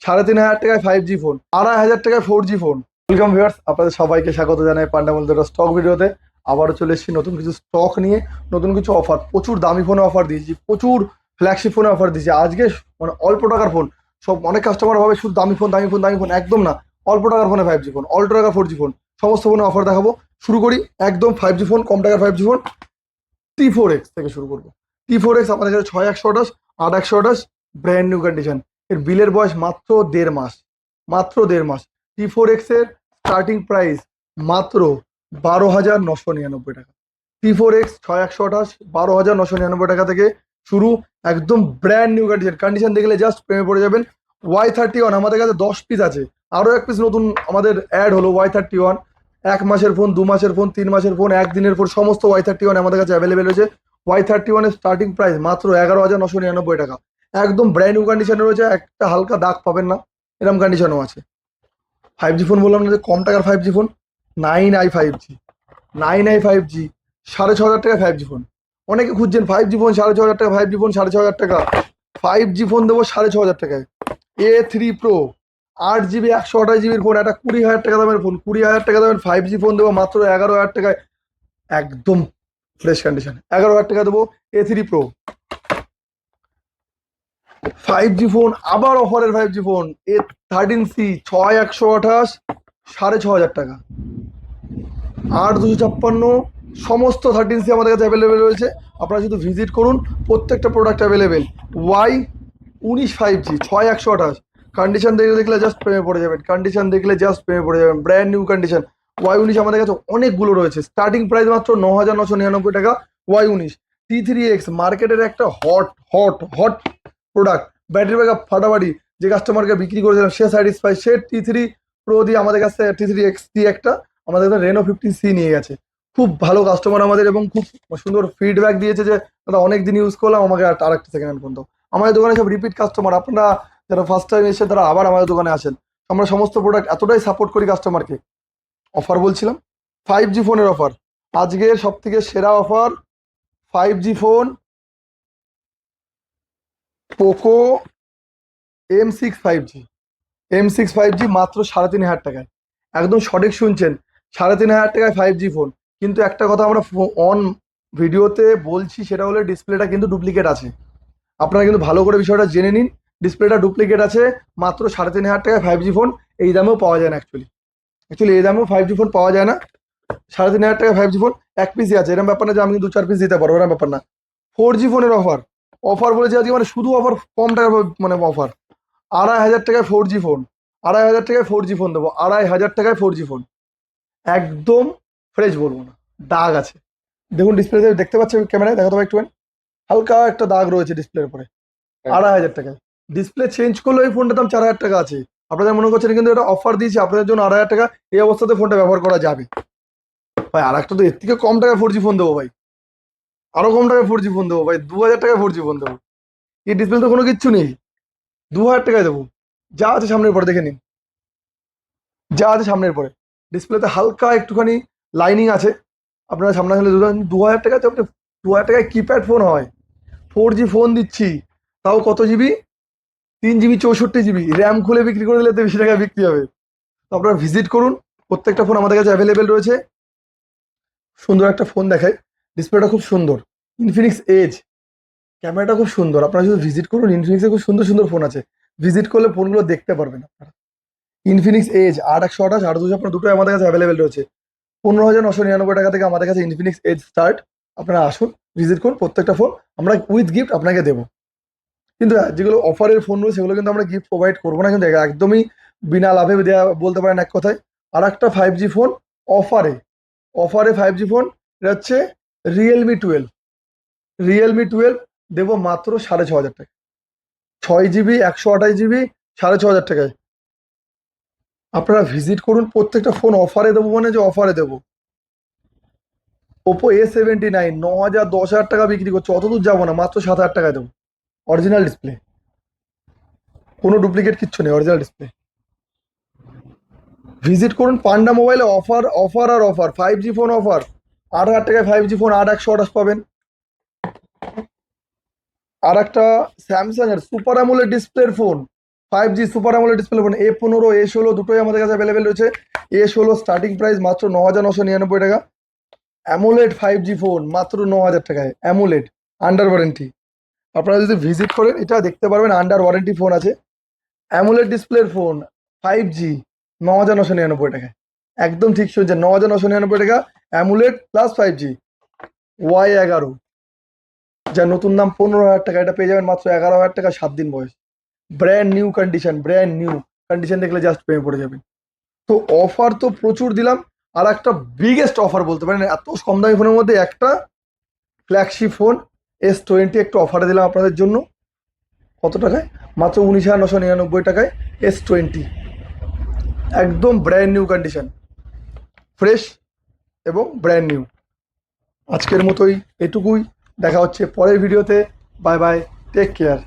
3,500 টাকায় 5G phone, 2,500 টাকায় 4G phone. Welcome viewers, আপনাদের সবাইকে স্বাগত জানাই পান্ডা মলদের স্টক ভিডিওতে। আবারও চলে এসেছি নতুন কিছু স্টক নিয়ে, নতুন কিছু অফার। প্রচুর দামি ফোনে অফার দিয়েছি, প্রচুর ফ্ল্যাগশিপ ফোনে অফার দিয়েছি। আজকে মানে অল্প টাকার ফোন, সব অনেক কাস্টমার ভাবে শুধু দামি ফোন দামি ফোন দামি ফোন, একদম না। অল্প টাকার ফোনে 5G ফোন, অল্প টাকার 4G ফোন, সমস্ত ফোনে অফার দেখাবো। শুরু করি একদম 5G ফোন, কম টাকার 5G ফোন T4X থেকে শুরু করবো। T4X আমাদের কাছে 6128, 8128, ব্র্যান্ড নিউ কন্ডিশন। এর বিলের বয়স মাত্র 1.5 মাস, মাত্র 1.5 মাস। T4X এর স্টার্টিং প্রাইস মাত্র 12,999 টাকা। T4X 6128, 12,999 টাকা থেকে শুরু, একদম ব্র্যান্ড নিউ কন্ডিশন। কন্ডিশন দেখলে জাস্ট প্রেমে পড়ে যাবেন। Y31 আমাদের কাছে 10 পিস আছে, আরও এক পিস নতুন আমাদের অ্যাড হলো Y31। 1 মাসের ফোন, 2 মাসের ফোন, 3 মাসের ফোন, একদিনের ফোন, সমস্ত Y31 আমাদের কাছে অ্যাভেলেবেল রয়েছে। Y31 এর স্টার্টিং প্রাইস মাত্র 11,999 টাকা। একদম ব্র্যান্ড নিউ কন্ডিশনে রয়েছে, একটা হালকা দাগ পাবেন না, এরকম কন্ডিশনও আছে। 5G ফোন বললাম না যে কম টাকার 5G phone, 9i 5G, 9i 5G 6,500 টাকায় 5G ফোন। অনেকে খুঁজছেন 5G ফোন 6,500 টাকা, 5G ফোন 6,500 টাকা। 5G ফোন দেবো 6,500 টাকায়। A3 Pro 8 GB 128 জিবির ফোন, একটা 20,000 টাকা দামের ফোন, 20,000 টাকা দামের 5G ফোন দেবো মাত্র 11,000 টাকায়, একদম ফ্রেশ কন্ডিশন। 11,000 টাকা দেবো A3 Pro 5G ফোন। আবার অফারের 5G ফোন A13C 6128, 6,500 টাকা। 8,256 সমস্ত 13C আমাদের কাছে অ্যাভেলেবেল রয়েছে। আপনারা শুধু ভিজিট করুন, প্রত্যেকটা product available. Y19 5G 6128, condition দেখলে জাস্ট প্রেমে পড়ে যাবেন, কন্ডিশন দেখলে জাস্ট প্রেমে পড়ে যাবেন, ব্র্যান্ড নিউ কন্ডিশন। Y19 আমাদের কাছে অনেকগুলো রয়েছে, স্টার্টিং প্রাইস মাত্র 9,999 টাকা। Y19 T3X মার্কেটের একটা hot hot hot product, battery backup ফাটাফাটি। যে কাস্টমারকে বিক্রি করেছিলাম সে স্যাটিসফাই, সে T3 Pro দিয়ে আমাদের কাছে T3X দিয়ে একটা আমাদের কাছে Reno 15C নিয়ে গেছে। খুব ভালো কাস্টমার আমাদের, এবং খুব সুন্দর ফিডব্যাক দিয়েছে যে দাদা অনেক দিন ইউজ করলাম, আমাকে আর একটা সেকেন্ড হ্যান্ড ফোন দাও। আমাদের দোকানে সব রিপিট কাস্টমার, আপনারা যারা ফার্স্ট টাইম এসে তারা আবার আমাদের দোকানে আসেন। আমরা সমস্ত প্রোডাক্ট এতটাই সাপোর্ট করি কাস্টমারকে। অফার বলছিলাম 5G ফোনের অফার, আজকের সব থেকে সেরা offer 5G phone Poco M6 5G, M6 5G মাত্র 3,500 টাকায়। একদম সঠিক শুনছেন, 3,500 টাকায় 5G ফোন। কিন্তু একটা কথা আমরা অন ভিডিওতে বলছি, সেটা হলো ডিসপ্লেটা কিন্তু ডুপ্লিকেট আছে। আপনারা কিন্তু ভালো করে বিষয়টা জেনে নিন, ডিসপ্লেটা ডুপ্লিকেট আছে। মাত্র 3,500 টাকায় 5G ফোন এই দামেও পাওয়া যায় না। অ্যাকচুয়ালি এই দামেও 5G ফোন পাওয়া যায় না। 3,500 টাকায় 5G ফোন এক পিসই আছে, এরকম ব্যাপার না যে আমি 2-4 পিস দিতে পারবো, এরকম ব্যাপার না। 4G ফোনের অফার, অফার বলেছে আজকে, মানে শুধু অফার, কম টাকার মানে অফার। 2,500 টাকায় 4G ফোন, 2,500 টাকায় 4G ফোন দেবো, 2,500 টাকায় 4G ফোন। একদম ফ্রেশ বলবো না, দাগ আছে। দেখুন ডিসপ্লেতে দেখতে পাচ্ছেন, ক্যামেরায় দেখাতে হবে একটু, হালকা একটা দাগ রয়েছে ডিসপ্লের উপরে। 2,500 টাকায় ডিসপ্লে চেঞ্জ করলে ওই ফোনটার দাম 4,000 টাকা আছে। আপনাদের মনে করছেন কিন্তু এটা অফার দিয়েছি আপনাদের জন্য 2,500 টাকা, এই অবস্থাতে ফোনটা ব্যবহার করা যাবে। ভাই আর একটা তো এর থেকে কম টাকায় 4G ফোন দেবো ভাই, আরো কম টাকায় 4G ফোন দেবো ভাই, 2,000 টাকায় 4G ফোন দেবো। এই ডিসপ্লে তো কোনো কিচ্ছু নেই, 2,000 টাকায় দেবো। যা আছে সামনের পরে দেখে নিন, যা আছে সামনের পরে। ডিসপ্লেতে হালকা একটুখানি লাইনিং আছে, আপনারা সামনে আসলে 2,000 টাকায় তো আপনি 2,000 টাকায় কিপ্যাড ফোন হয়, 4G ফোন দিচ্ছি, তাও কত জিবি, 3 GB 64 GB র্যাম। খুলে বিক্রি করে দিলে 23 টাকায় বিক্রি হবে। তো আপনারা ভিজিট করুন, প্রত্যেকটা ফোন আমাদের কাছে অ্যাভেলেবেল রয়েছে। সুন্দর একটা ফোন দেখায়, ডিসপ্লেটা খুব সুন্দর, ইনফিনিক্স এজ, ক্যামেরাটা খুব সুন্দর। আপনারা শুধু ভিজিট করুন, ইনফিনিক্সের খুব সুন্দর সুন্দর ফোন আছে, ভিজিট করলে ফোনগুলো দেখতে পারবেন আপনারা। ইনফিনিক্স এজ 8,128, 8,256 দুটোই আমাদের কাছে অ্যাভেলেবেল রয়েছে। 15,999 টাকা থেকে আমাদের কাছে ইনফিনিক্স এজ স্টার্ট। আপনারা আসুন, ভিজিট করুন, প্রত্যেকটা ফোন আমরা উইথ গিফট আপনাকে দেবো। কিন্তু যেগুলো অফারের ফোন রয়েছে সেগুলো কিন্তু আমরা গিফট প্রোভাইড করবো না, কিন্তু একদমই বিনা লাভে দেওয়া বলতে পারেন এক কথায়। আর একটা 5G ফোন অফারে, অফারে 5G ফোন, এটা হচ্ছে রিয়েলমি 12 দেবো মাত্র 6,500 টাকা। 6 GB 128 GB 6,500 টাকায়। আপনারা ভিজিট করুন, প্রত্যেকটা ফোন অফারে দেবো, মানে যে অফারে দেবো। ওপো A79 9,000 10,000 টাকা বিক্রি করছে, অত দূর যাবো না, মাত্র 7,000 টাকায় দেবো। অরিজিনাল ডিসপ্লে, কোনো ডুপ্লিকেট কিচ্ছু নেই, অরিজিনাল ডিসপ্লে। ভিজিট করুন পান্ডা মোবাইলে, অফার অফার আর অফার। 5G ফোন অফার, 8,000 টাকায় 5G ফোন 8,128 পাবেন। আর একটা স্যামসাং এর সুপার অ্যামোলেড ডিসপ্লের phone, 5G super AMOLED display phone A15 A16 দুটোই আমাদের কাছে অ্যাভেলেবেল রয়েছে। A16 স্টার্টিং প্রাইস মাত্র 9,999 টাকা। অ্যামোলেড 5G ফোন মাত্র 9,000 টাকায় অ্যামোলেড, আন্ডার ওয়ারেন্টি। আপনারা যদি ভিজিট করেন এটা দেখতে পারবেন, আন্ডার ওয়ারেন্টি ফোন আছে। অ্যামোলেড ডিসপ্লের ফোন 5G 9,999 টাকায়। একদম ঠিক শুনছেন, 9,999 টাকা অ্যামুলেট প্লাস 5G Y11, যার নতুন নাম 15,000 টাকা। এটা পেয়ে যাবেন মাত্র 11,000 টাকা, 7 দিন বয়স, brand new condition. Brand new condition দেখলে জাস্ট প্রেমে পড়ে যাবেন। তো অফার তো প্রচুর দিলাম, আর একটা বিগেস্ট অফার বলতে পারেন, এত কম দামি ফোনের মধ্যে একটা ফ্ল্যাগশিপ ফোন S20 একটু অফারে দিলাম আপনাদের জন্য। কত টাকায়? মাত্র 19,999 টাকায় S20, একদম ব্র্যান্ড নিউ কন্ডিশন, ফ্রেশ এবং ব্র্যান্ড নিউ। আজকের মতোই এটুকুই, দেখা হচ্ছে পরের ভিডিওতে। Bye bye, take care.